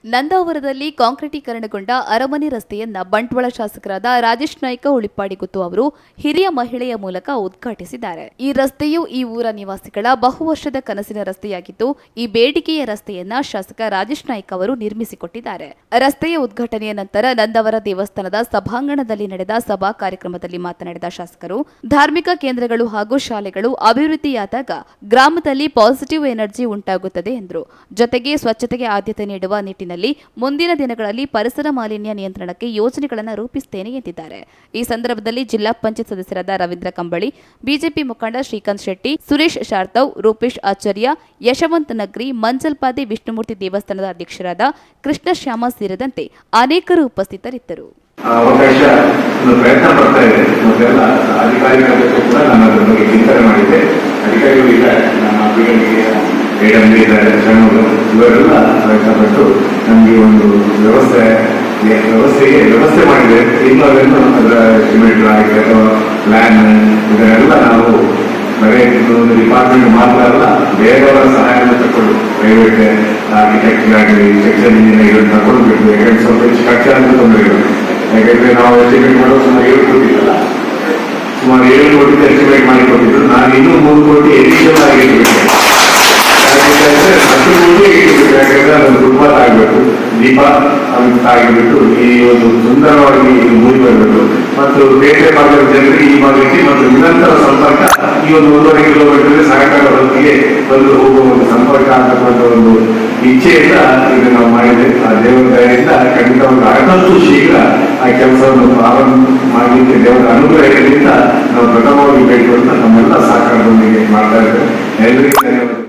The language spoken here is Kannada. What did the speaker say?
ನಂದಾವರದಲ್ಲಿ ಕಾಂಕ್ರೀಟೀಕರಣಗೊಂಡ ಅರಮನೆ ರಸ್ತೆಯನ್ನ ಬಂಟ್ವಾಳ ಶಾಸಕರಾದ ರಾಜೇಶ್ ನಾಯ್ಕ ಉಳಿಪ್ಪಾಡಿಗುತ್ತು ಅವರು ಹಿರಿಯ ಮಹಿಳೆಯ ಮೂಲಕ ಉದ್ಘಾಟಿಸಿದ್ದಾರೆ. ಈ ರಸ್ತೆಯು ಈ ಊರ ನಿವಾಸಿಗಳ ಬಹುವರ್ಷದ ಕನಸಿನ ರಸ್ತೆಯಾಗಿದ್ದು, ಈ ಬೇಡಿಕೆಯ ರಸ್ತೆಯನ್ನ ಶಾಸಕ ರಾಜೇಶ್ ನಾಯ್ಕ ಅವರು ನಿರ್ಮಿಸಿಕೊಟ್ಟಿದ್ದಾರೆ. ರಸ್ತೆಯ ಉದ್ಘಾಟನೆಯ ನಂತರ ನಂದಾವರ ದೇವಸ್ಥಾನದ ಸಭಾಂಗಣದಲ್ಲಿ ನಡೆದ ಸಭಾ ಕಾರ್ಯಕ್ರಮದಲ್ಲಿ ಮಾತನಾಡಿದ ಶಾಸಕರು, ಧಾರ್ಮಿಕ ಕೇಂದ್ರಗಳು ಹಾಗೂ ಶಾಲೆಗಳು ಅಭಿವೃದ್ಧಿಯಾದಾಗ ಗ್ರಾಮದಲ್ಲಿ ಪಾಸಿಟಿವ್ ಎನರ್ಜಿ ಉಂಟಾಗುತ್ತದೆ ಎಂದರು. ಜೊತೆಗೆ ಸ್ವಚ್ಛತೆಗೆ ಆದ್ಯತೆ ನೀಡುವ ನಿಟ್ಟಿನಲ್ಲಿ ಮುಂದಿನ ದಿನಗಳಲ್ಲಿ ಪರಿಸರ ಮಾಲಿನ್ಯ ನಿಯಂತ್ರಣಕ್ಕೆ ಯೋಜನೆಗಳನ್ನು ರೂಪಿಸುತ್ತೇನೆ ಎಂದಿದ್ದಾರೆ. ಈ ಸಂದರ್ಭದಲ್ಲಿ ಜಿಲ್ಲಾ ಪಂಚಾಯತ್ ಸದಸ್ಯರಾದ ರವೀಂದ್ರ ಕಂಬಳಿ, ಬಿಜೆಪಿ ಮುಖಂಡ ಶ್ರೀಕಾಂತ್ ಶೆಟ್ಟಿ, ಸುರೇಶ್ ಶಾರ್ತವ್, ರೂಪೇಶ್ ಆಚಾರ್ಯ, ಯಶವಂತ್ ನಗ್ರಿ, ಮಂಜಲ್ಪಾದೆ ವಿಷ್ಣುಮೂರ್ತಿ ದೇವಸ್ಥಾನದ ಅಧ್ಯಕ್ಷರಾದ ಕೃಷ್ಣ ಶ್ಯಾಮ ಸೇರಿದಂತೆ ಅನೇಕರು ಉಪಸ್ಥಿತರಿದ್ದರು. ಅವಕಾಶ ಪ್ರಯತ್ನ ಪಡ್ತಾ ಇದೆ. ಮೊದಲೆಲ್ಲ ಅಧಿಕಾರಿಗಳ ಜೊತೆ ಕೂಡ ನಾನು ಅದರ ಬಗ್ಗೆ ಚಿಂತನೆ ಮಾಡಿದ್ದೆ. ಅಧಿಕಾರಿಗಳು ಈಗ ನಮ್ಮ ಇವರೆಲ್ಲ ಪ್ರಯತ್ನಪಟ್ಟು ನಮಗೆ ಒಂದು ವ್ಯವಸ್ಥೆ ಮಾಡಿದೆ. ಇನ್ನು ಅದನ್ನು ಅದರ ಎಸ್ಟಿಮೇಟ್ ಆಗಿ ಅಥವಾ ಪ್ಲಾನ್ ಇದನ್ನೆಲ್ಲ ನಾವು ಬರೀ ಒಂದು ಡಿಪಾರ್ಟ್ಮೆಂಟ್ ಮಾತ್ರ ಅಲ್ಲ, ಬೇರೆಯವರ ಸಹಾಯವನ್ನು ತಗೊಂಡು ಪ್ರೈವೇಟ್ ಆರ್ಕಿಟೆಕ್ಟ್ಗಾಗಲಿ ಸೆಕ್ಷನ್ ಇಂಜಿನಿಯರ್ ತಗೊಂಡ್ಬಿಟ್ಟು, ಯಾಕಂದ್ರೆ ಸ್ವಲ್ಪ ಸ್ಟ್ರಕ್ಚರ್ ಅಂತ ತೊಂದರೆ ಇಲ್ಲ. ಯಾಕಂದ್ರೆ ನಾವು ಎಸ್ಟಿಮೇಟ್ ಮಾಡೋ ಸುಮಾರು 7 ಕೋಟಿ ಇಲ್ಲಲ್ಲ, ಸುಮಾರು 7 ಕೋಟಿ ಎಸ್ಟಿಮೇಟ್ ಮಾಡಿ ಕೊಟ್ಟಿದ್ದು. ನಾನು ಇನ್ನೂ 3 ಕೋಟಿ ಎಡಿಷನಲ್ ಆಗಿ ಯಾಕಂದ್ರೆ ಅದೊಂದು ಫುಟ್ಪಾತ್ ಆಗಬೇಕು, ದೀಪ ಅಂತ ಆಗಿಬಿಟ್ಟು ಈ ಒಂದು ಸುಂದರವಾಗಿ ಮೂಡಿ ಬರಬೇಕು ಮತ್ತು ಬೇರೆ ಭಾಗದ ಜನರಿಗೆ ಈ ಭಾಗಕ್ಕೆ ಮತ್ತು ನಿರಂತರ ಸಂಪರ್ಕ ಈ ಒಂದು 1.5 ಕಿಲೋಮೀಟರ್ ಸಹಕಾರ ಹೊತ್ತಿಗೆ ಬಂದು ಹೋಗುವ ಒಂದು ಸಂಪರ್ಕ ಆಗತಕ್ಕಂಥ ಒಂದು ಇಚ್ಛೆಯಿಂದ ಇದು ನಾವು ಮಾಡಿದೆ. ಆ ದೇವರ ದಯೆಯಿಂದ ಖಂಡಿತವಾಗಿ ಆದಷ್ಟು ಶೀಘ್ರ ಆ ಕೆಲಸವನ್ನು ಪ್ರಾರಂಭ ಮಾಡಲಿಕ್ಕೆ ದೇವರ ಅನುಗ್ರಹದಿಂದ ನಾವು ಪ್ರಥಮವಾಗಿ ಬೇಡಿಕೊಂಡು ನಮ್ಮೆಲ್ಲ ಸಹಕಾರದೊಂದಿಗೆ ಮಾಡ್ತಾ ಇದ್ದೇವೆ. ಎಲ್ಲರಿಗೂ ಧನ್ಯವಾದ.